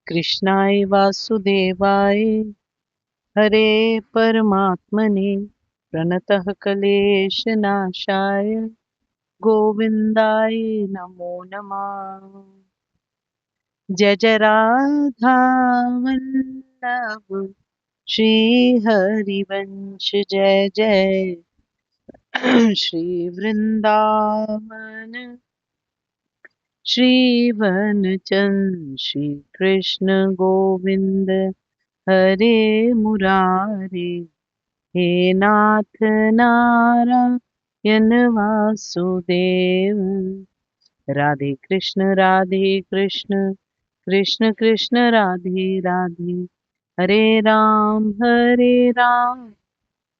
कृष्णाय वासुदेवाय हरे परमात्मने प्रणतः क्लेशनाशाय गोविन्दाय नमो नमः। जय जय राधा वल्लभ श्री हरिवंश जय जय श्री वृंदावन श्री वनचंद श्री कृष्ण गोविंद हरे मुरारे हे नाथ नारायण वासुदेव। राधे कृष्ण कृष्ण कृष्ण राधे राधे। हरे राम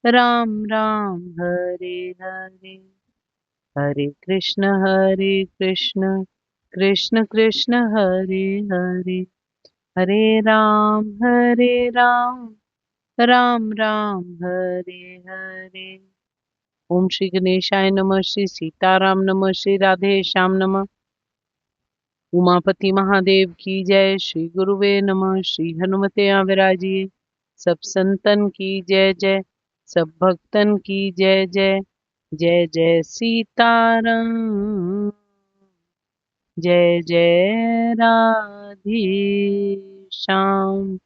राम राम हरे हरे। हरे कृष्ण कृष्ण कृष्ण हरे हरे। हरे राम राम राम हरे हरे। ओम श्री गणेशाय नमः। श्री सीताराम नमः। श्री राधे श्याम नमः। उमापति महादेव की जय। श्री गुरुवे नमः। श्री हनुमते विराजिए। सब संतन की जय जय। सब भक्तन की जय जय। जय जय सीताराम जय जय राधे श्याम।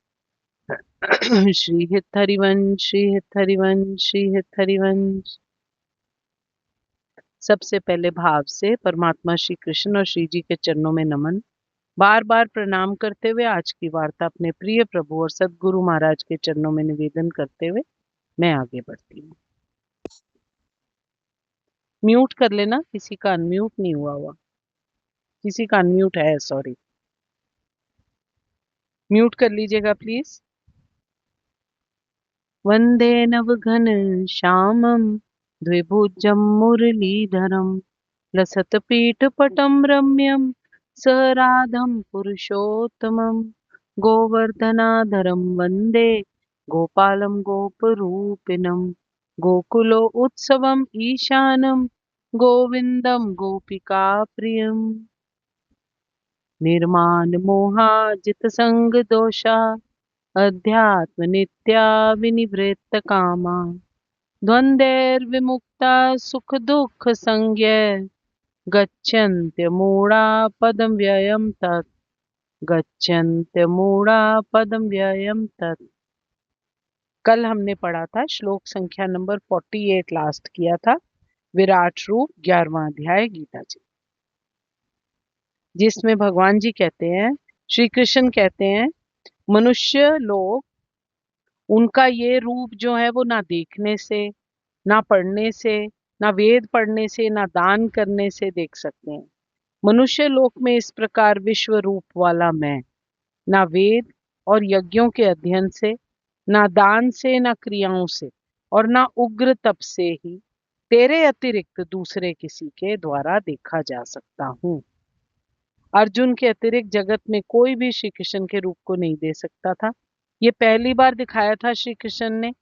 श्री हित हरिवंश श्री हित हरिवंश श्री हित हरिवंश। सबसे पहले भाव से परमात्मा श्री कृष्ण और श्री जी के चरणों में नमन। बार बार प्रणाम करते हुए आज की वार्ता अपने प्रिय प्रभु और सद्गुरु महाराज के चरणों में निवेदन करते हुए मैं आगे बढ़ती हूँ। म्यूट कर लेना, किसी का अनम्यूट नहीं हुआ, किसी का अनम्यूट है, सॉरी, म्यूट कर लीजिएगा प्लीज। वंदे नवघन श्यामं द्विभुजं मुरलीधरं लसत्पीठपटं रम्यं सराधं पुरुषोत्तमं गोवर्धनाधरं वन्दे गोपालं गोपरूपिणं गोकुलो उत्सवम् ईशानं गोविन्दं गोपिकाप्रियम्। निर्मानमोहाजितसङ्गदोषा अध्यात्मनित्या विनिवृत्तकामा द्वन्द्वैर्विमुक्ता सुखदुःखसंज्ञै गच्छन्त्यमूढा पदं व्ययं तत्। गच्छन्त्यमूढा पदं व्ययं तत्। कल हमने पढ़ा था श्लोक संख्या नंबर 48, लास्ट किया था, विराट रूप 11वां अध्याय गीता जी, जिसमें भगवान जी कहते हैं, श्री कृष्ण कहते हैं, मनुष्य लोग उनका ये रूप जो है वो ना देखने से, ना पढ़ने से, ना वेद पढ़ने से, ना दान करने से देख सकते हैं। मनुष्य लोक में इस प्रकार विश्व रूप वाला मैं ना वेद और यज्ञों के अध्ययन से, ना दान से, ना क्रियाओं से और ना उग्र तप से ही तेरे अतिरिक्त दूसरे किसी के द्वारा देखा जा सकता हूँ। अर्जुन के अतिरिक्त जगत में कोई भी श्री कृष्ण के रूप को नहीं दे सकता था। ये पहली बार दिखाया था श्री कृष्ण ने,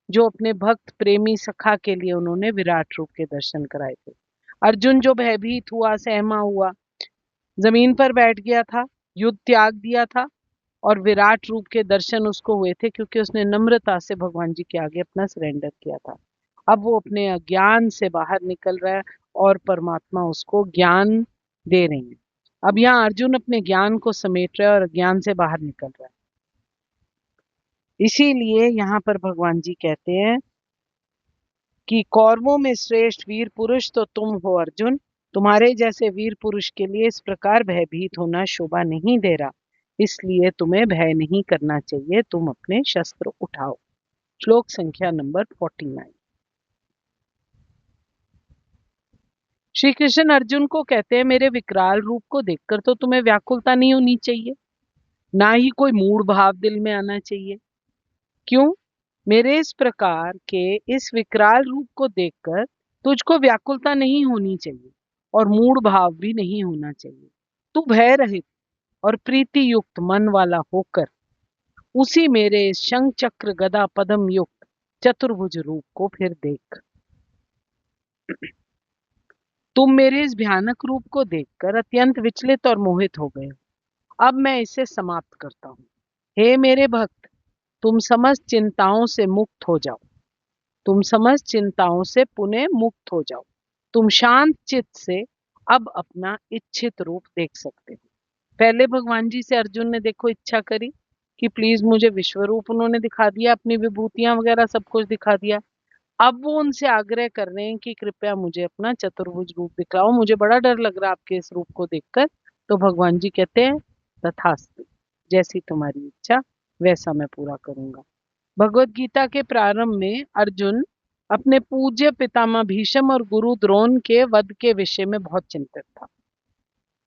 जो अपने भक्त प्रेमी सखा के लिए उन्होंने विराट रूप के दर्शन कराए थे। अर्जुन जो भयभीत हुआ, सहमा हुआ, जमीन पर बैठ गया था, युद्ध त्याग दिया था और विराट रूप के दर्शन उसको हुए थे क्योंकि उसने नम्रता से भगवान जी के आगे अपना सरेंडर किया था। अब वो अपने अज्ञान से बाहर निकल रहा है और परमात्मा उसको ज्ञान दे रहे हैं। अब यहाँ अर्जुन अपने ज्ञान को समेट रहा है और अज्ञान से बाहर निकल रहा है। इसीलिए यहाँ पर भगवान जी कहते हैं कि कौरवों में श्रेष्ठ वीर पुरुष तो तुम हो अर्जुन। तुम्हारे जैसे वीर पुरुष के लिए इस प्रकार भयभीत होना शोभा नहीं दे रहा, इसलिए तुम्हें भय नहीं करना चाहिए, तुम अपने शस्त्र उठाओ। श्लोक संख्या नंबर 49। श्री कृष्ण अर्जुन को कहते हैं, मेरे विकराल रूप को देखकर तो तुम्हें व्याकुलता नहीं होनी चाहिए, ना ही कोई मूढ़ भाव दिल में आना चाहिए। क्यों? मेरे इस प्रकार के इस विकराल रूप को देखकर तुझको व्याकुलता नहीं होनी चाहिए और मूढ़ भाव भी नहीं होना चाहिए। तू भय रहित और प्रीति युक्त मन वाला होकर उसी मेरे शंख चक्र गदा पद्म युक्त चतुर्भुज रूप को फिर देख। तुम मेरे इस भयानक रूप को देखकर अत्यंत विचलित और मोहित हो गए, अब मैं इसे समाप्त करता हूँ। हे मेरे भक्त, तुम समस्त चिंताओं से मुक्त हो जाओ। तुम समस्त चिंताओं से पुनः मुक्त हो जाओ। तुम शांत चित्त से अब अपना इच्छित रूप देख सकते हो। पहले भगवान जी से अर्जुन ने देखो इच्छा करी कि प्लीज मुझे विश्व रूप, उन्होंने दिखा दिया, अपनी विभूतियां वगैरह सब कुछ दिखा दिया। अब वो उनसे आग्रह कर रहे हैं कि कृपया मुझे अपना चतुर्भुज रूप दिखाओ, मुझे बड़ा डर लग रहा है आपके इस रूप को देखकर। तो भगवान जी कहते हैं तथास्तु, जैसी तुम्हारी इच्छा वैसा मैं पूरा करूंगा। भगवत गीता के प्रारंभ में अर्जुन अपने पूज्य पितामह भीष्म और गुरु द्रोण के वध के विषय में बहुत चिंतित था।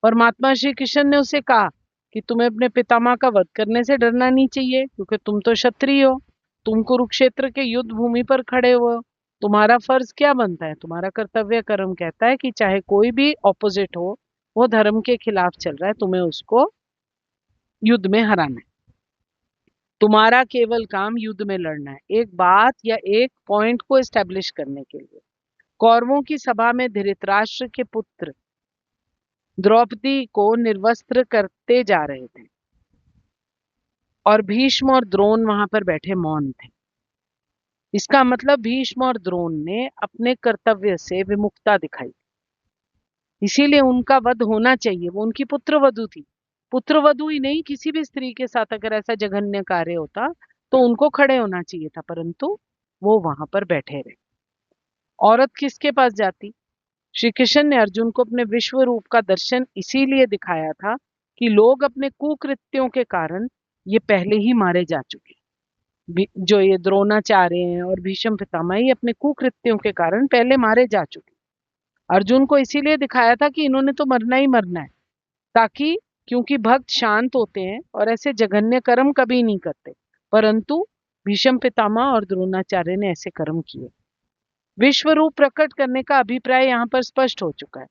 परमात्मा श्री कृष्ण ने उसे कहा कि तुम्हें अपने पितामह का वध करने से डरना नहीं चाहिए, क्योंकि तुम तो क्षत्रिय हो, तुम कुरुक्षेत्र के युद्ध भूमि पर खड़े हो। तुम्हारा फर्ज क्या बनता है, तुम्हारा कर्तव्य कर्म कहता है कि चाहे कोई भी ऑपोजिट हो, वो धर्म के खिलाफ चल रहा है, तुम्हें उसको युद्ध में हराना है। तुम्हारा केवल काम युद्ध में लड़ना है, एक बात या एक पॉइंट को एस्टेब्लिश करने के लिए। कौरवों की सभा में धृतराष्ट्र के पुत्र द्रौपदी को निर्वस्त्र करते जा रहे थे और भीष्म और द्रोण वहां पर बैठे मौन थे। इसका मतलब भीष्म और द्रोण ने अपने कर्तव्य से विमुखता दिखाई, इसीलिए उनका वध होना चाहिए। वो उनकी पुत्रवधू थी। पुत्रवधू ही नहीं, किसी भी स्त्री के साथ अगर ऐसा जघन्य कार्य होता तो उनको खड़े होना चाहिए था, परंतु वो वहां पर बैठे रहे। औरत किसके पास जाती? श्री कृष्ण ने अर्जुन को अपने विश्व रूप का दर्शन इसीलिए दिखाया था कि लोग अपने कुकृत्यों के कारण ये पहले ही मारे जा चुके। जो ये द्रोणाचार्य हैं और भीष्म पितामह, ये अपने कुकृत्यों के कारण पहले मारे जा चुके। अर्जुन को इसीलिए दिखाया था कि इन्होंने तो मरना ही मरना है, ताकि, क्योंकि भक्त शांत होते हैं और ऐसे जघन्य कर्म कभी नहीं करते, परंतु भीष्म पितामह और द्रोणाचार्य ने ऐसे कर्म किए। विश्व रूप प्रकट करने का अभिप्राय यहाँ पर स्पष्ट हो चुका है।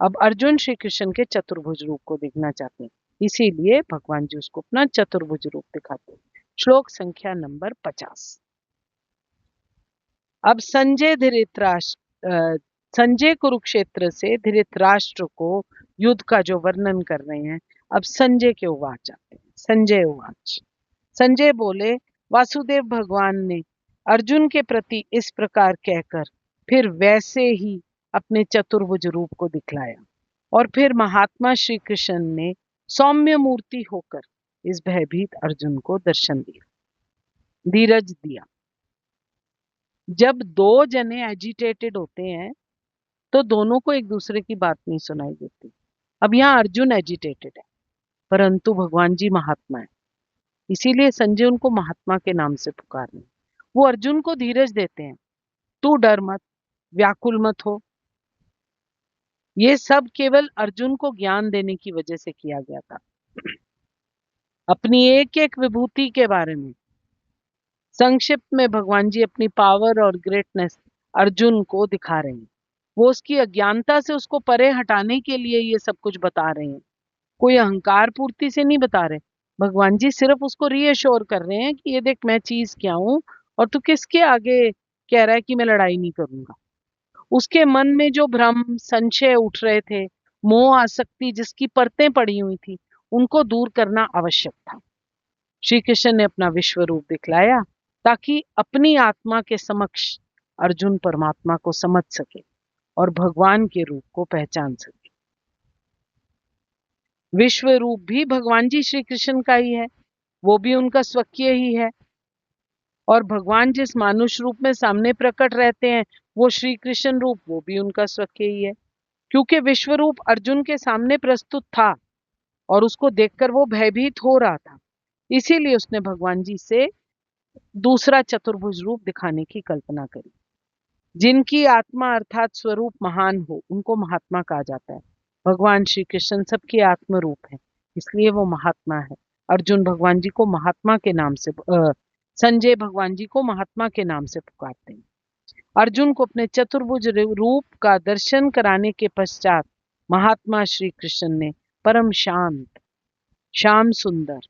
अब अर्जुन श्री कृष्ण के चतुर्भुज रूप को देखना चाहते हैं, इसीलिए भगवान जी उसको अपना चतुर्भुज रूप दिखाते हैं। श्लोक संख्या नंबर 50। अब संजय कुरुक्षेत्र से धृतराष्ट्र को युद्ध का जो वर्णन कर रहे हैं, अब संजय के उवाच जाते हैं। संजय उवाच, संजय बोले, वासुदेव भगवान ने अर्जुन के प्रति इस प्रकार कहकर फिर वैसे ही अपने चतुर्भुज रूप को दिखलाया, और फिर महात्मा श्री कृष्ण ने सौम्य मूर्ति होकर इस भयभीत अर्जुन को दर्शन दिया, धीरज दिया। जब दो जने एजिटेटेड होते हैं तो दोनों को एक दूसरे की बात नहीं सुनाई देती। अब यहाँ अर्जुन एजिटेटेड है, परंतु भगवान जी महात्मा है, इसीलिए संजय उनको महात्मा के नाम से पुकार रहे हैं। वो अर्जुन को धीरज देते हैं, तू डर मत, व्याकुल मत हो। ये सब केवल अर्जुन को ज्ञान देने की वजह से किया गया था। अपनी एक एक विभूति के बारे में संक्षिप्त में भगवान जी अपनी पावर और ग्रेटनेस अर्जुन को दिखा रहे हैं। वो उसकी अज्ञानता से उसको परे हटाने के लिए ये सब कुछ बता रहे हैं, कोई अहंकार पूर्ति से नहीं बता रहे। भगवान जी सिर्फ उसको रीअश्योर कर रहे हैं कि ये देख मैं चीज क्या हूं, और तू किसके आगे कह रहा है कि मैं लड़ाई नहीं करूंगा। उसके मन में जो भ्रम संशय उठ रहे थे, मोह आसक्ति जिसकी परतें पड़ी हुई थी, उनको दूर करना आवश्यक था। श्री कृष्ण ने अपना विश्व रूप दिखलाया ताकि अपनी आत्मा के समक्ष अर्जुन परमात्मा को समझ सके और भगवान के रूप को पहचान सके। विश्व रूप भी भगवान जी श्री कृष्ण का ही है, वो भी उनका स्वकीय ही है, और भगवान जिस मानुष रूप में सामने प्रकट रहते हैं वो श्री कृष्ण रूप, वो भी उनका स्वकीय ही है। क्योंकि विश्व रूप अर्जुन के सामने प्रस्तुत था और उसको देखकर वो भयभीत हो रहा था, इसीलिए उसने भगवान जी से दूसरा चतुर्भुज रूप दिखाने की कल्पना करी। जिनकी आत्मा अर्थात स्वरूप महान हो उनको महात्मा कहा जाता है। भगवान श्री कृष्ण सबके आत्म रूप है, इसलिए वो महात्मा है। अर्जुन भगवान जी को महात्मा के नाम से संजय भगवान जी को महात्मा के नाम से पुकारते हैं। अर्जुन को अपने चतुर्भुज रूप का दर्शन कराने के पश्चात महात्मा श्री कृष्ण ने परम शांत, श्याम सुंदर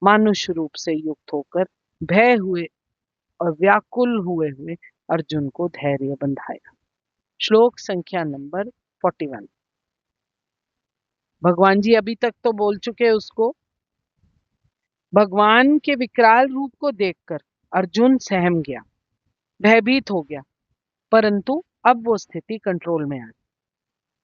मानुष रूप से युक्त होकर भय हुए और व्याकुल हुए हुए अर्जुन को धैर्य बंधाया। श्लोक संख्या नंबर 41। भगवान जी अभी तक तो बोल चुके उसको। भगवान के विकराल रूप को देखकर अर्जुन सहम गया, भयभीत हो गया, परंतु अब वो स्थिति कंट्रोल में आ गई।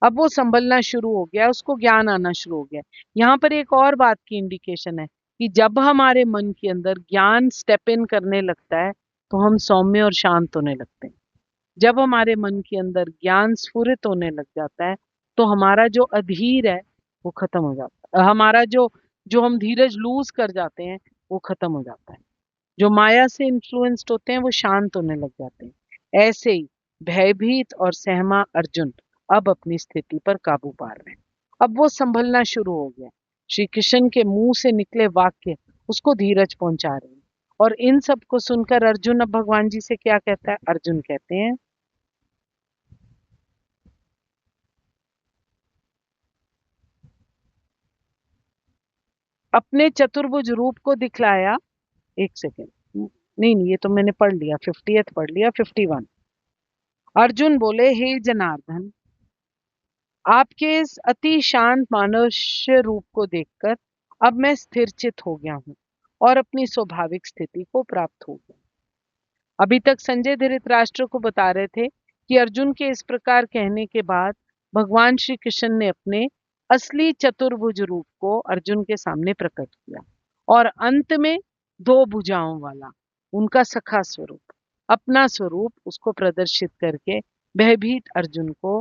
अब वो संभलना शुरू हो गया, उसको ज्ञान आना शुरू हो गया। यहाँ पर एक और बात की इंडिकेशन है कि जब हमारे मन के अंदर ज्ञान स्टेप इन करने लगता है तो हम सौम्य और शांत होने लगते हैं। जब हमारे मन के अंदर ज्ञान स्फुरित होने लग जाता है तो हमारा जो अधीर है वो खत्म हो जाता है। हमारा जो जो हम धीरज लूज कर जाते हैं वो खत्म हो जाता है। जो माया से इन्फ्लुएंस्ड होते हैं वो शांत होने लग जाते हैं। ऐसे ही भयभीत और सहमा अर्जुन अब अपनी स्थिति पर काबू पा रहे हैं। अब वो संभलना शुरू हो गया। श्री कृष्ण के मुंह से निकले वाक्य उसको धीरज पहुंचा रहे हैं। और इन सब को सुनकर अर्जुन अब भगवान जी से क्या कहता है? अर्जुन कहते हैं, अपने चतुर्भुज रूप को दिखलाया। एक सेकेंड, नहीं नहीं, ये तो मैंने पढ़ लिया, 50th पढ़ लिया, 51। अर्जुन बोले, हे जनार्दन, आपके इस अति शांत मानुष्य रूप को देखकर अब मैं स्थिर चित हो गया हूँ और अपनी स्वाभाविक स्थिति को प्राप्त हो गया। अभी तक संजय धृतराष्ट्र को बता रहे थे कि अर्जुन के इस प्रकार कहने के बाद भगवान श्री कृष्ण ने अपने असली चतुर्भुज रूप को अर्जुन के सामने प्रकट किया और अंत में दो भुजाओं वाला उनका सखा स्वरूप, अपना स्वरूप उसको प्रदर्शित करके भयभीत अर्जुन को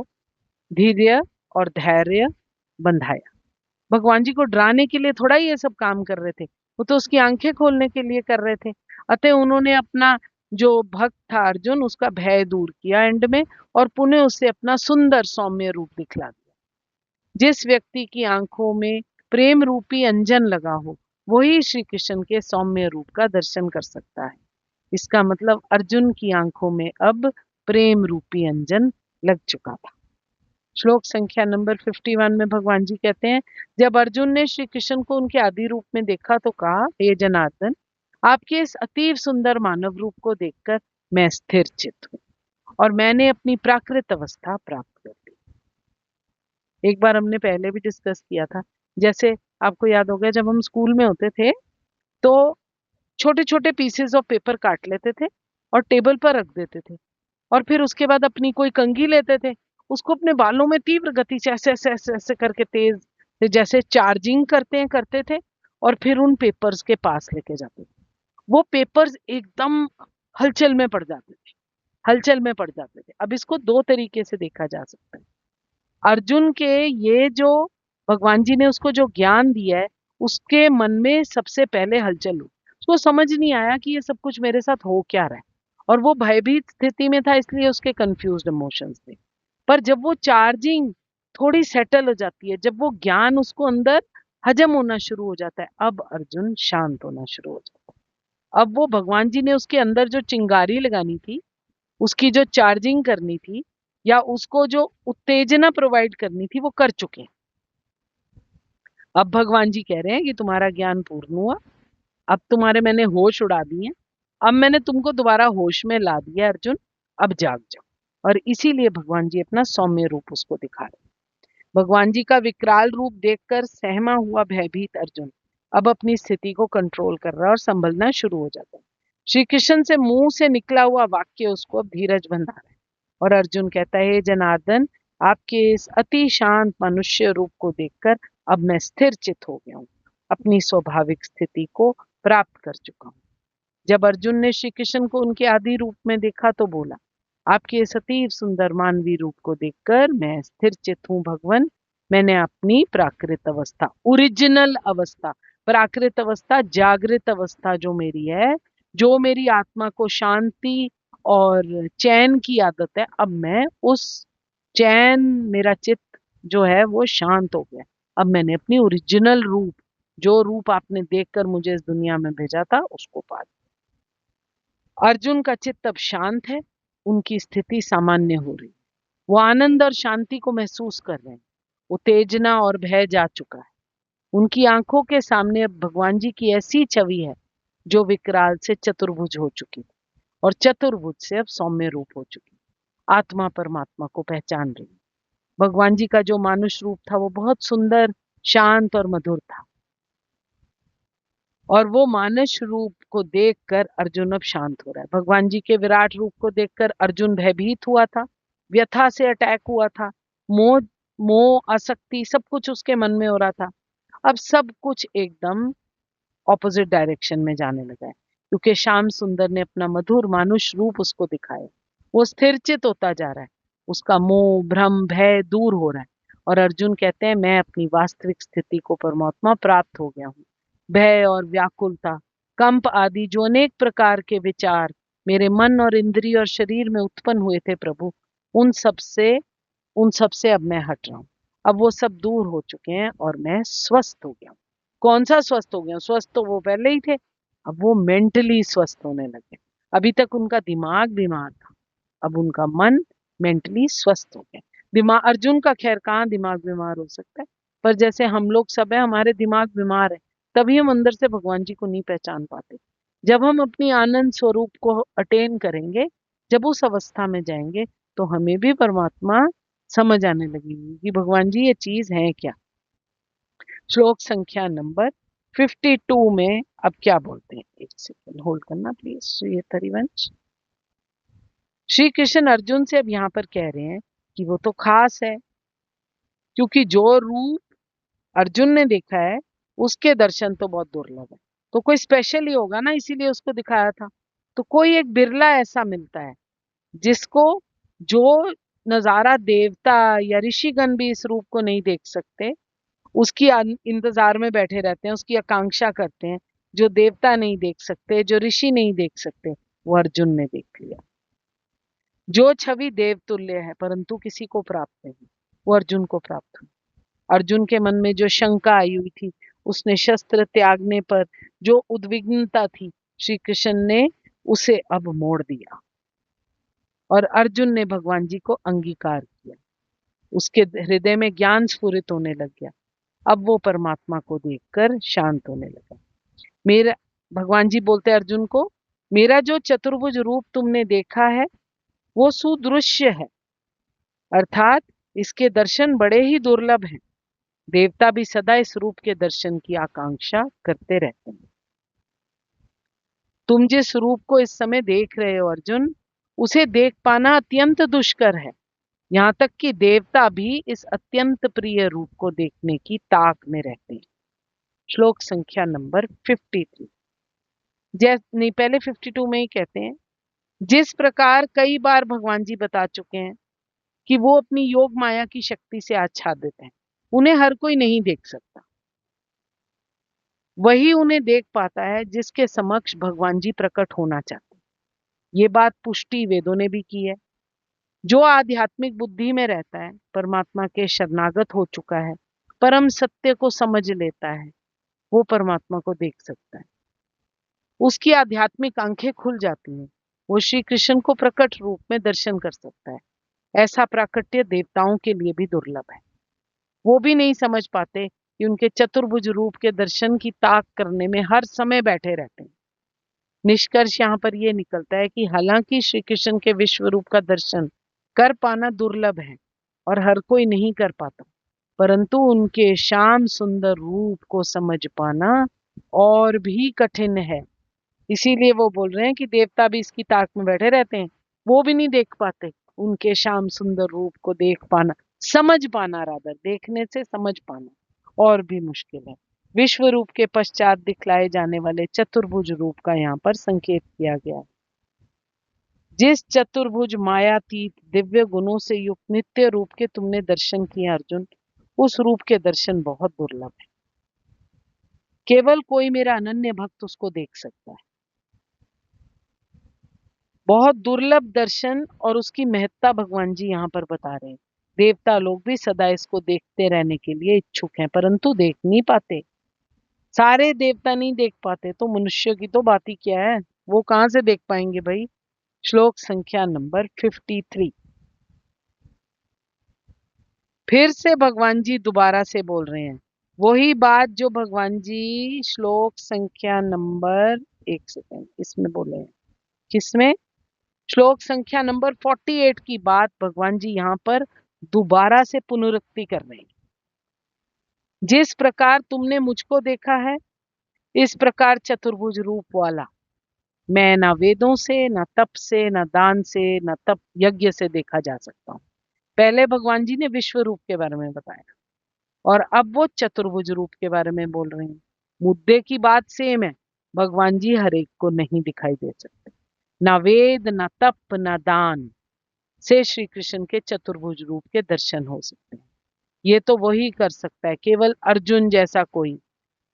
धैर्य और धैर्य बंधाया। भगवान जी को डराने के लिए थोड़ा ही ये सब काम कर रहे थे, वो तो उसकी आंखें खोलने के लिए कर रहे थे। अतः उन्होंने अपना जो भक्त था अर्जुन, उसका भय दूर किया एंड में, और पुनः उसे अपना सुंदर सौम्य रूप दिखला दिया। जिस व्यक्ति की आंखों में प्रेम रूपी अंजन लगा हो वही श्री कृष्ण के सौम्य रूप का दर्शन कर सकता है। इसका मतलब अर्जुन की आंखों में अब प्रेम रूपी अंजन लग चुका था। श्लोक संख्या नंबर 51 में भगवान जी कहते हैं, जब अर्जुन ने श्री कृष्ण को उनके आदि रूप में देखा तो कहा, हे जनार्दन, आपके इस अतीव सुंदर मानव रूप को देखकर मैं स्थिर चित्त हूँ और मैंने अपनी प्राकृत अवस्था प्राप्त कर ली। एक बार हमने पहले भी डिस्कस किया था, जैसे आपको याद होगा जब हम स्कूल में होते थे तो छोटे छोटे पीसेस ऑफ पेपर काट लेते थे और टेबल पर रख देते थे, और फिर उसके बाद अपनी कोई कंघी लेते थे, उसको अपने बालों में तीव्र गति से ऐसे ऐसे ऐसे ऐसे करके तेज से जैसे चार्जिंग करते थे, और फिर उन पेपर्स के पास लेके जाते थे। वो पेपर्स एकदम हलचल में पड़ जाते थे, हलचल में पड़ जाते थे। अब इसको दो तरीके से देखा जा सकता है। अर्जुन के ये जो भगवान जी ने उसको जो ज्ञान दिया है, उसके मन में सबसे पहले हलचल हुई। उसको समझ नहीं आया कि ये सब कुछ मेरे साथ हो क्या रहा है, और वो भयभीत स्थिति में था, इसलिए उसके कंफ्यूज्ड इमोशंस थे। पर जब वो चार्जिंग थोड़ी सेटल हो जाती है, जब वो ज्ञान उसको अंदर हजम होना शुरू हो जाता है, अब अर्जुन शांत होना शुरू हो जाता है। अब वो भगवान जी ने उसके अंदर जो चिंगारी लगानी थी, उसकी जो चार्जिंग करनी थी, या उसको जो उत्तेजना प्रोवाइड करनी थी, वो कर चुके हैं। अब भगवान जी कह रहे हैं कि तुम्हारा ज्ञान पूर्ण हुआ, अब तुम्हारे मैंने होश उड़ा दिए, अब मैंने तुमको दोबारा होश में ला दिया अर्जुन, अब जाग जाओ। और इसीलिए भगवान जी अपना सौम्य रूप उसको दिखा रहे हैं। भगवान जी का विकराल रूप देखकर सहमा हुआ भयभीत अर्जुन अब अपनी स्थिति को कंट्रोल कर रहा है और संभलना शुरू हो जाता है। श्री कृष्ण से मुंह से निकला हुआ वाक्य उसको अब धीरज बंधा रहा है, और अर्जुन कहता है, हे जनार्दन, आपके इस अति शांत मनुष्य रूप को देखकर अब मैं स्थिर चित हो गया हूँ, अपनी स्वाभाविक स्थिति को प्राप्त कर चुका हूँ। जब अर्जुन ने श्री कृष्ण को उनके आदि रूप में देखा तो बोला, आपके इस अतीव सुंदर मानवीय रूप को देखकर मैं स्थिर चित हूँ भगवान। मैंने अपनी प्राकृत अवस्था, ओरिजिनल अवस्था, प्राकृत अवस्था जागृत अवस्था जो मेरी है, जो मेरी आत्मा को शांति और चैन की आदत है, अब मैं उस चैन, मेरा चित्त जो है वो शांत हो गया। अब मैंने अपनी ओरिजिनल रूप, जो रूप आपने देखकर मुझे इस दुनिया में भेजा था, उसको पा लिया। अर्जुन का चित्त अब शांत है, उनकी स्थिति सामान्य हो रही, वो आनंद और शांति को महसूस कर रहे हैं। उत्तेजना और भय जा चुका है। उनकी आंखों के सामने अब भगवान जी की ऐसी छवि है जो विकराल से चतुर्भुज हो चुकी और चतुर्भुज से अब सौम्य रूप हो चुकी। आत्मा परमात्मा को पहचान रही। भगवान जी का जो मानुष रूप था वो बहुत सुंदर शांत और मधुर था। और वो मानस रूप को देखकर अर्जुन अब शांत हो रहा है। भगवान जी के विराट रूप को देखकर अर्जुन भयभीत हुआ था, व्यथा से अटैक हुआ था, मोह मोह आसक्ति सब कुछ उसके मन में हो रहा था। अब सब कुछ एकदम ऑपोजिट डायरेक्शन में जाने लगा है, क्योंकि श्याम सुंदर ने अपना मधुर मानुष रूप उसको दिखाया। वो स्थिरचित होता जा रहा है, उसका मोह भ्रम भय दूर हो रहा है। और अर्जुन कहते हैं मैं अपनी वास्तविक स्थिति को परमात्मा प्राप्त हो गया हूँ। भय और व्याकुलता, कंप आदि जो अनेक प्रकार के विचार मेरे मन और इंद्रिय और शरीर में उत्पन्न हुए थे प्रभु, उन सब से उन सब से अब मैं हट रहा हूँ। अब वो सब दूर हो चुके हैं और मैं स्वस्थ हो गया हूँ। कौन सा स्वस्थ हो गया हूँ? स्वस्थ तो वो पहले ही थे, अब वो मेंटली स्वस्थ होने लगे। अभी तक उनका दिमाग बीमार था, अब उनका मन मेंटली स्वस्थ हो गया। दिमाग, अर्जुन का खैर कहाँ दिमाग बीमार हो सकता है, पर जैसे हम लोग सब है, हमारे दिमाग बीमार है, तभी हम अंदर से भगवान जी को नहीं पहचान पाते। जब हम अपनी आनंद स्वरूप को अटेन करेंगे, जब उस अवस्था में जाएंगे, तो हमें भी परमात्मा समझ आने लगेगी कि भगवान जी ये चीज है क्या। श्लोक संख्या नंबर 52 में अब क्या बोलते हैं, एक सेकंड होल्ड करना प्लीज श्री हरिवंश। श्री कृष्ण अर्जुन से अब यहाँ पर कह रहे हैं कि वो तो खास है, क्योंकि जो रूप अर्जुन ने देखा है उसके दर्शन तो बहुत दुर्लभ है। तो कोई स्पेशल ही होगा ना, इसीलिए उसको दिखाया था। तो कोई एक बिरला ऐसा मिलता है जिसको, जो नजारा देवता या ऋषिगण भी इस रूप को नहीं देख सकते, उसकी इंतजार में बैठे रहते हैं, उसकी आकांक्षा करते हैं। जो देवता नहीं देख सकते, जो ऋषि नहीं देख सकते, वो अर्जुन ने देख लिया। जो छवि देवतुल्य है परंतु किसी को प्राप्त नहीं, वो अर्जुन को प्राप्त हुई। अर्जुन के मन में जो शंका आई हुई थी, उसने शस्त्र त्यागने पर जो उद्विग्नता थी, श्री कृष्ण ने उसे अब मोड़ दिया और अर्जुन ने भगवान जी को अंगीकार किया। उसके हृदय में ज्ञान स्फुरित होने लग गया। अब वो परमात्मा को देखकर शांत होने लगा। मेरा, भगवान जी बोलते अर्जुन को, मेरा जो चतुर्भुज रूप तुमने देखा है वो सुदृश्य है, अर्थात इसके दर्शन बड़े ही दुर्लभ हैं। देवता भी सदा इस रूप के दर्शन की आकांक्षा करते रहते हैं। तुम जिस रूप को इस समय देख रहे हो अर्जुन, उसे देख पाना अत्यंत दुष्कर है। यहाँ तक कि देवता भी इस अत्यंत प्रिय रूप को देखने की ताक में रहते हैं। श्लोक संख्या नंबर 53। जैसे नहीं, पहले 52 में ही कहते हैं, जिस प्रकार कई बार भगवान जी बता चुके हैं कि वो अपनी योग माया की शक्ति से आच्छादित हैं, उन्हें हर कोई नहीं देख सकता। वही उन्हें देख पाता है जिसके समक्ष भगवान जी प्रकट होना चाहते हैं। ये बात पुष्टि वेदों ने भी की है। जो आध्यात्मिक बुद्धि में रहता है, परमात्मा के शरणागत हो चुका है, परम सत्य को समझ लेता है, वो परमात्मा को देख सकता है। उसकी आध्यात्मिक आंखें खुल जाती हैं, वो श्री कृष्ण को प्रकट रूप में दर्शन कर सकता है। ऐसा प्राकट्य देवताओं के लिए भी दुर्लभ है। वो भी नहीं समझ पाते कि उनके चतुर्भुज रूप के दर्शन की ताक करने में हर समय बैठे रहते हैं। निष्कर्ष यहाँ पर यह निकलता है कि हालांकि श्री कृष्ण के विश्व रूप का दर्शन कर पाना दुर्लभ है और हर कोई नहीं कर पाता, परंतु उनके श्याम सुंदर रूप को समझ पाना और भी कठिन है। इसीलिए वो बोल रहे हैं कि देवता भी इसकी ताक में बैठे रहते हैं, वो भी नहीं देख पाते। उनके श्याम सुंदर रूप को देख पाना, समझ पाना, रादर देखने से समझ पाना और भी मुश्किल है। विश्व रूप के पश्चात दिखलाए जाने वाले चतुर्भुज रूप का यहाँ पर संकेत किया गया है। जिस चतुर्भुज मायातीत दिव्य गुणों से युक्त नित्य रूप के तुमने दर्शन किए अर्जुन, उस रूप के दर्शन बहुत दुर्लभ है। केवल कोई मेरा अनन्य भक्त उसको देख सकता है। बहुत दुर्लभ दर्शन और उसकी महत्ता भगवान जी यहाँ पर बता रहे हैं। देवता लोग भी सदा इसको देखते रहने के लिए इच्छुक हैं, परंतु देख नहीं पाते। सारे देवता नहीं देख पाते, तो मनुष्य की तो बात ही क्या है, वो कहाँ से देख पाएंगे भाई। श्लोक संख्या नंबर 53। फिर से भगवान जी दोबारा से बोल रहे हैं वही बात जो भगवान जी श्लोक संख्या नंबर, एक सेकेंड, इसमें बोले हैं। किसमें? श्लोक संख्या नंबर 48 की बात भगवान जी यहाँ पर दोबारा से पुनरुक्ति कर रहे हैं। जिस प्रकार तुमने मुझको देखा है, इस प्रकार चतुर्भुज रूप वाला मैं ना वेदों से, ना तप से, ना दान से, ना तप यज्ञ से देखा जा सकता हूँ। पहले भगवान जी ने विश्व रूप के बारे में बताया और अब वो चतुर्भुज रूप के बारे में बोल रहे हैं। मुद्दे की बात सेम है। भगवान जी हर एक को नहीं दिखाई दे सकते। ना वेद, ना तप, ना दान से श्री कृष्ण के चतुर्भुज रूप के दर्शन हो सकते हैं। ये तो वही कर सकता है, केवल अर्जुन जैसा कोई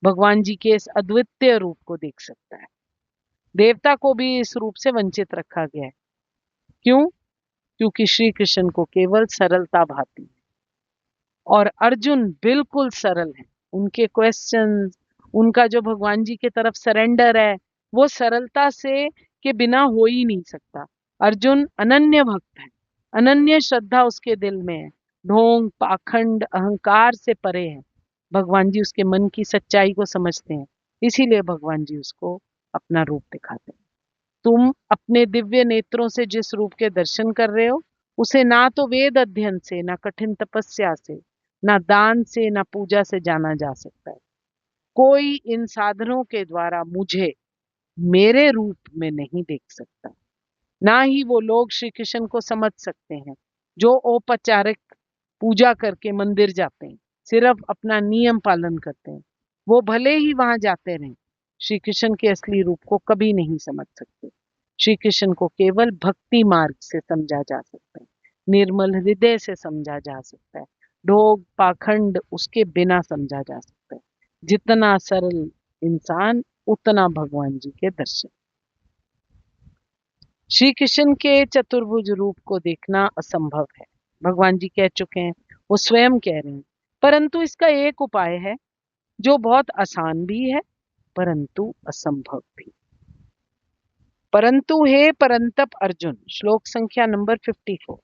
भगवान जी के इस अद्वितीय रूप को देख सकता है। देवता को भी इस रूप से वंचित रखा गया है। क्यों? क्योंकि श्री कृष्ण को केवल सरलता भाती है और अर्जुन बिल्कुल सरल है। उनके क्वेश्चंस, उनका जो भगवान जी की तरफ सरेंडर है, वो सरलता से के बिना हो ही नहीं सकता। अर्जुन अनन्य भक्त है, अनन्य श्रद्धा उसके दिल में है, ढोंग, पाखंड, अहंकार से परे है। भगवान जी उसके मन की सच्चाई को समझते हैं, इसीलिए भगवान जी उसको अपना रूप दिखाते हैं। तुम अपने दिव्य नेत्रों से जिस रूप के दर्शन कर रहे हो, उसे ना तो वेद अध्ययन से, ना कठिन तपस्या से, ना दान से, ना पूजा से जाना जा सकता है। कोई इन साधनों के द्वारा मुझे मेरे रूप में नहीं देख सकता। ना ही वो लोग श्री कृष्ण को समझ सकते हैं जो औपचारिक पूजा करके मंदिर जाते हैं, सिर्फ अपना नियम पालन करते हैं। वो भले ही वहां जाते रहें, श्री कृष्ण के असली रूप को कभी नहीं समझ सकते। श्री कृष्ण को केवल भक्ति मार्ग से समझा जा सकता है, निर्मल हृदय से समझा जा सकता है, ढोंग पाखंड उसके बिना समझा जा सकता है। जितना सरल इंसान, उतना भगवान जी के दर्शन। श्री कृष्ण के चतुर्भुज रूप को देखना असंभव है, भगवान जी कह चुके हैं, वो स्वयं कह रहे हैं। परंतु इसका एक उपाय है जो बहुत आसान भी है परंतु असंभव भी। परंतु हे परंतप अर्जुन, श्लोक संख्या नंबर 54।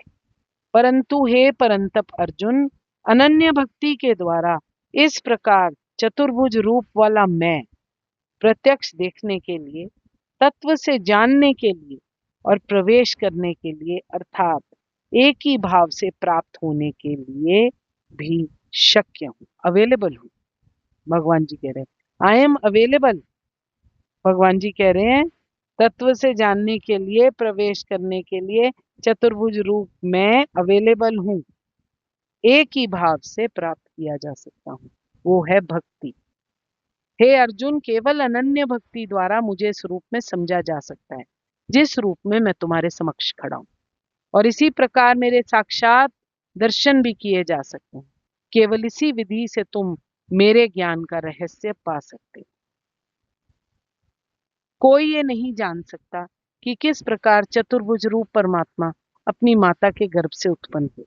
परंतु हे परंतप अर्जुन, अनन्य भक्ति के द्वारा इस प्रकार चतुर्भुज रूप वाला मैं प्रत्यक्ष देखने के लिए, तत्व से जानने के लिए और प्रवेश करने के लिए, अर्थात एक ही भाव से प्राप्त होने के लिए भी शक्य हूं, अवेलेबल हूं। भगवान जी कह रहे हैं आई एम अवेलेबल। भगवान जी कह रहे हैं तत्व से जानने के लिए, प्रवेश करने के लिए चतुर्भुज रूप में अवेलेबल हूं। एक ही भाव से प्राप्त किया जा सकता हूं, वो है भक्ति। हे अर्जुन, केवल अनन्य भक्ति द्वारा मुझे इस रूप में समझा जा सकता है जिस रूप में मैं तुम्हारे समक्ष खड़ा हूं, और इसी प्रकार मेरे साक्षात दर्शन भी किए जा सकते हैं। केवल इसी विधि से तुम मेरे ज्ञान का रहस्य पा सकते हो। कोई ये नहीं जान सकता कि किस प्रकार चतुर्भुज रूप परमात्मा अपनी माता के गर्भ से उत्पन्न हुए,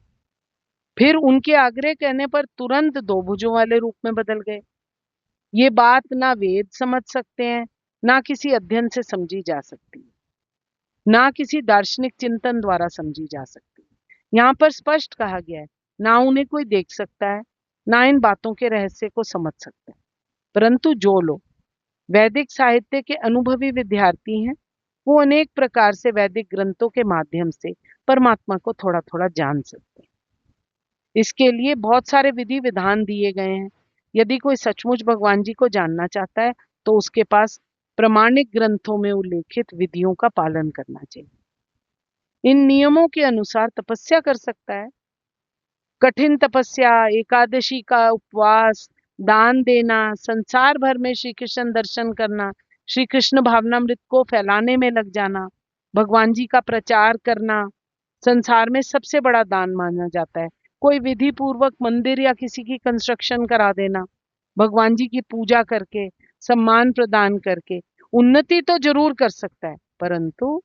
फिर उनके आग्रह कहने पर तुरंत दो भुजों वाले रूप में बदल गए। ये बात ना वेद समझ सकते हैं, ना किसी अध्ययन से समझी जा सकती है, ना किसी दार्शनिक चिंतन द्वारा समझी जा सकती है। यहाँ पर स्पष्ट कहा गया है, ना उन्हें कोई देख सकता है, ना इन बातों के रहस्य को समझ सकता है। परंतु जो लोग वैदिक साहित्य के अनुभवी विद्यार्थी हैं, वो अनेक प्रकार से वैदिक ग्रंथों के माध्यम से परमात्मा को थोड़ा थोड़ा जान सकते हैं। इसके लिए बहुत सारे विधि विधान दिए गए हैं। यदि कोई सचमुच भगवान जी को जानना चाहता है तो उसके पास प्रमाणिक ग्रंथों में उल्लेखित विधियों का पालन करना चाहिए। इन नियमों के अनुसार तपस्या कर सकता है। कठिन तपस्या, एकादशी का उपवास, दान देना, संसार भर में श्री कृष्ण दर्शन करना, श्री कृष्ण भावनामृत को फैलाने में लग जाना, भगवान जी का प्रचार करना संसार में सबसे बड़ा दान माना जाता है। कोई विधि पूर्वक मंदिर या किसी की कंस्ट्रक्शन करा देना, भगवान जी की पूजा करके, सम्मान प्रदान करके उन्नति तो जरूर कर सकता है, परंतु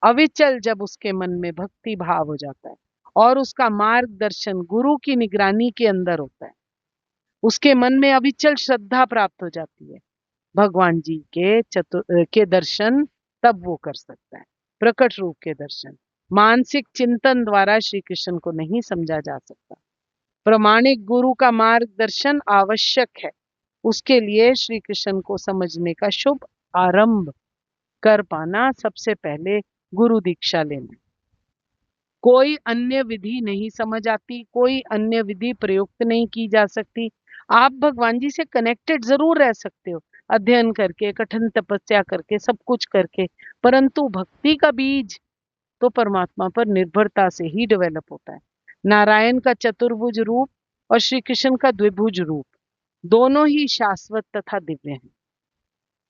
अविचल जब उसके मन में भक्ति भाव हो जाता है और उसका मार्गदर्शन गुरु की निगरानी के अंदर होता है, उसके मन में अविचल श्रद्धा प्राप्त हो जाती है, भगवान जी के दर्शन तब वो कर सकता है। प्रकट रूप के दर्शन मानसिक चिंतन द्वारा श्री कृष्ण को नहीं समझा जा सकता। प्रमाणिक गुरु का मार्गदर्शन आवश्यक है। उसके लिए श्री कृष्ण को समझने का शुभ आरंभ कर पाना सबसे पहले गुरु दीक्षा लेना। कोई अन्य विधि नहीं समझ आती, कोई अन्य विधि प्रयुक्त नहीं की जा सकती। आप भगवान जी से कनेक्टेड जरूर रह सकते हो, अध्ययन करके, कठिन तपस्या करके, सब कुछ करके, परंतु भक्ति का बीज तो परमात्मा पर निर्भरता से ही डेवलप होता है। नारायण का चतुर्भुज रूप और श्री कृष्ण का द्विभुज रूप दोनों ही शाश्वत तथा दिव्य हैं।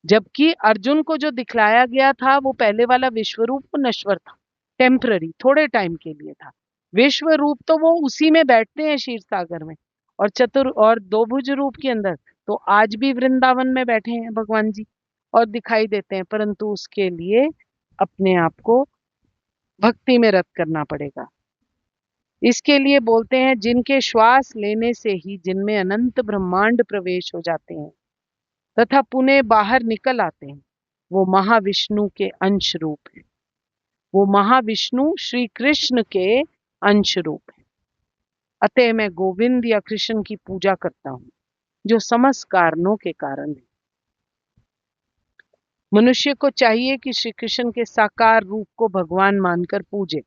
जबकि अर्जुन को जो दिखलाया गया था वो पहले वाला विश्व रूप नश्वर था, टेम्पररी, थोड़े टाइम के लिए था। विश्व रूप तो वो उसी में बैठते हैं क्षीर सागर में, और चतुर और दो भुज रूप के अंदर तो आज भी वृंदावन में बैठे हैं भगवान जी और दिखाई देते हैं, परंतु उसके लिए अपने आप को भक्ति में रत करना पड़ेगा। इसके लिए बोलते हैं जिनके श्वास लेने से ही जिनमें अनंत ब्रह्मांड प्रवेश हो जाते हैं तथा पुनः बाहर निकल आते हैं, वो महाविष्णु के अंश रूप है। वो महाविष्णु श्री कृष्ण के अंश रूप है। अतः मैं गोविंद या कृष्ण की पूजा करता हूँ जो समस्त कारणों के कारण है। मनुष्य को चाहिए कि श्री कृष्ण के साकार रूप को भगवान मानकर पूजे,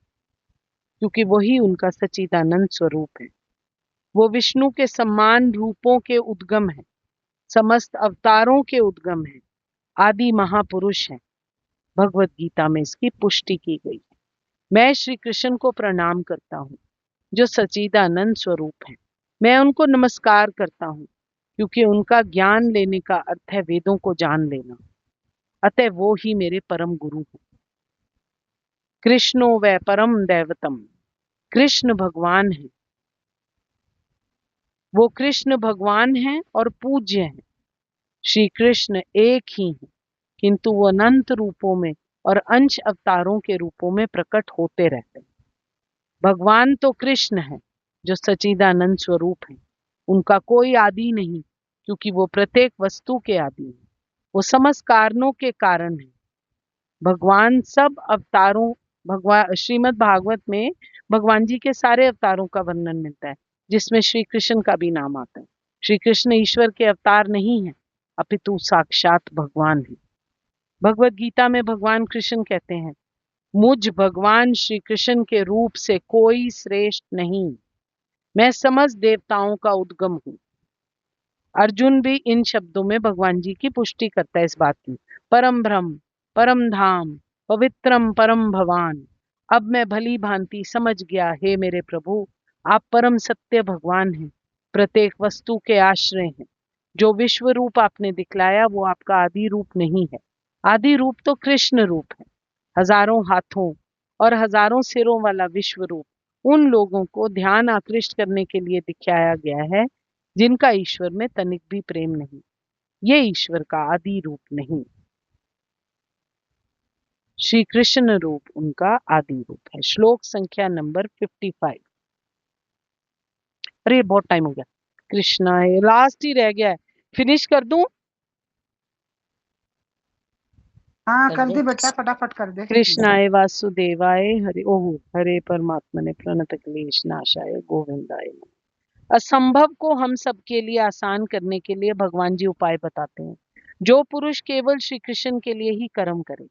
क्योंकि वही उनका सच्चिदानंद स्वरूप है। वो विष्णु के समान रूपों के उद्गम है, समस्त अवतारों के उद्गम है, आदि महापुरुष हैं। भगवत गीता में इसकी पुष्टि की गई है। मैं श्री कृष्ण को प्रणाम करता हूँ जो सच्चिदानंद स्वरूप है। मैं उनको नमस्कार करता हूँ क्योंकि उनका ज्ञान लेने का अर्थ है वेदों को जान लेना। अतः वो ही मेरे परम गुरु हैं। कृष्णो वै परम दैवतम, कृष्ण भगवान है। वो कृष्ण भगवान हैं और पूज्य हैं। श्री कृष्ण एक ही है, किंतु वो अनंत रूपों में और अंश अवतारों के रूपों में प्रकट होते रहते हैं। भगवान तो कृष्ण है जो सच्चिदानंद स्वरूप है। उनका कोई आदि नहीं, क्योंकि वो प्रत्येक वस्तु के आदि है। वो समस्त कारणों के कारण है। भगवान सब अवतारों, भगवान श्रीमद् भागवत में भगवान जी के सारे अवतारों का वर्णन मिलता है, जिसमें श्री कृष्ण का भी नाम आता है। श्री कृष्ण ईश्वर के अवतार नहीं है, अपितु साक्षात भगवान है। भगवत गीता में भगवान कृष्ण कहते हैं, मुझ भगवान श्री कृष्ण के रूप से कोई श्रेष्ठ नहीं। मैं समस्त देवताओं का उद्गम हूँ। अर्जुन भी इन शब्दों में भगवान जी की पुष्टि करता है इस बात की। परम ब्रह्म, परम धाम, पवित्रम परम भवान। अब मैं भली भांति समझ गया, हे मेरे प्रभु, आप परम सत्य भगवान हैं, प्रत्येक वस्तु के आश्रय हैं। जो विश्व रूप आपने दिखलाया वो आपका आदि रूप नहीं है। आदि रूप तो कृष्ण रूप है। हजारों हाथों और हजारों सिरों वाला विश्व रूप उन लोगों को ध्यान आकृष्ट करने के लिए दिखाया गया है जिनका ईश्वर में तनिक भी प्रेम नहीं। ये ईश्वर का आदि रूप नहीं, श्री कृष्ण रूप उनका आदि रूप है। श्लोक संख्या नंबर 55। अरे बहुत टाइम हो गया। कृष्णा है, लास्ट ही रह गया है, फिनिश कर दूं? हाँ कर दे बेटा, फटाफट कर दे। कृष्णाय वासुदेवाय हरे ओह हरे परमात्मा ने प्रणत क्लेश नाशाय गोविंदाय नमः। असंभव को हम सबके लिए आसान करने के लिए भगवान जी उपाय बताते हैं। जो पुरुष केवल श्री कृष्ण के लिए ही कर्म करे,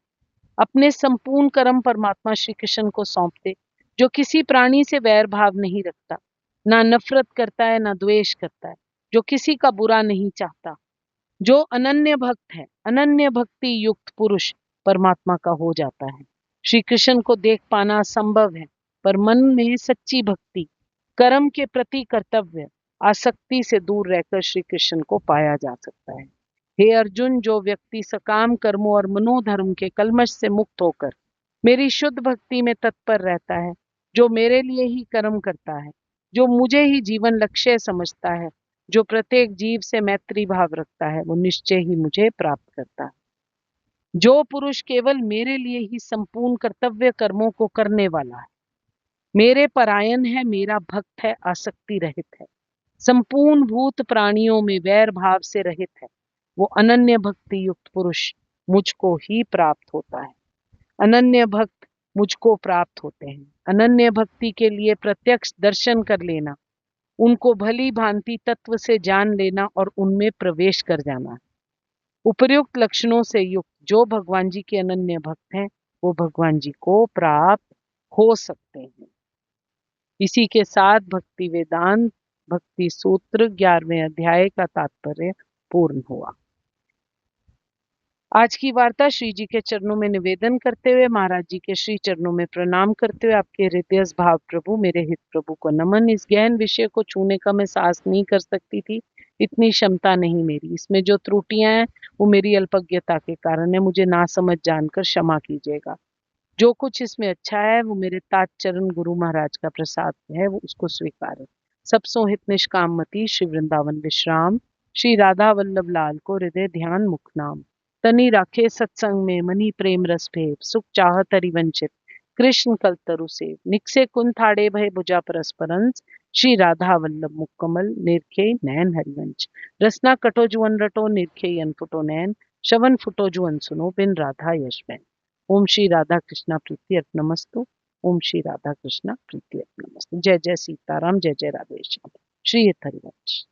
अपने संपूर्ण कर्म परमात्मा श्री कृष्ण को सौंप दे, जो किसी प्राणी से वैर भाव नहीं रखता, ना नफरत करता है ना द्वेष करता है, जो किसी का बुरा नहीं चाहता, जो अनन्य भक्त है, अनन्य भक्ति युक्त पुरुष परमात्मा का हो जाता है। श्री कृष्ण को देख पाना असंभव है, पर मन में सच्ची भक्ति, कर्म के प्रति कर्तव्य, आसक्ति से दूर रहकर श्री कृष्ण को पाया जा सकता है। हे अर्जुन, जो व्यक्ति सकाम कर्मों और मनोधर्म के कलमश से मुक्त होकर मेरी शुद्ध भक्ति में तत्पर रहता है, जो मेरे लिए ही कर्म करता है, जो मुझे ही जीवन लक्ष्य समझता है, जो प्रत्येक जीव से मैत्री भाव रखता है, वो निश्चय ही मुझे प्राप्त करता है। जो पुरुष केवल मेरे लिए ही संपूर्ण कर्तव्य कर्मों को करने वाला है, मेरे परायण है, मेरा भक्त है, आसक्ति रहित है, संपूर्ण भूत प्राणियों में वैर भाव से रहित है, वो अनन्य भक्ति युक्त पुरुष मुझको ही प्राप्त होता है। अनन्य भक्त मुझको प्राप्त होते हैं। अनन्य भक्ति के लिए प्रत्यक्ष दर्शन कर लेना, उनको भली भांति तत्व से जान लेना और उनमें प्रवेश कर जाना। उपर्युक्त लक्षणों से युक्त जो भगवान जी के अनन्य भक्त हैं, वो भगवान जी को प्राप्त हो सकते हैं। इसी के साथ भक्ति वेदांत भक्ति सूत्र 11वें अध्याय का तात्पर्य पूर्ण हुआ। आज की वार्ता श्री जी के चरणों में निवेदन करते हुए, महाराज जी के श्री चरणों में प्रणाम करते हुए, आपके हृदय भाव प्रभु, मेरे हित प्रभु को नमन। इस गहन विषय को छूने का मैं साहस नहीं कर सकती थी, इतनी क्षमता नहीं मेरी। इसमें जो त्रुटियां हैं वो मेरी अल्पज्ञता के कारण है, मुझे ना समझ जानकर क्षमा कीजिएगा। जो कुछ इसमें अच्छा है वो मेरे तात चरण गुरु महाराज का प्रसाद है, वो उसको स्वीकार। सब सोहित निष्कामती श्री वृंदावन विश्राम, श्री राधा वल्लभ लाल को हृदय ध्यान मुख नाम। तनी राखे सत्संग में मनी प्रेम रस भेद, सुख चाहत हरि वंचित कृष्ण कलतरु से। निकसे कुन थाड़े भय भुजा परस्परंस, श्री राधा वल्लभ मुक्कमल निरखे नैन हरिवंश। रसना कटो जुअन रटो निरखे यन फुटो नैन, शवन फुटो जुअन सुनो बिन राधा यश बैन। ओम श्री राधा कृष्णा प्रीति अर्पणमस्तु। ओम श्री राधा कृष्णा प्रीति अर्पणमस्तु। जय जय सीताराम, जय जय राधेश्याम। श्री हरिवंश।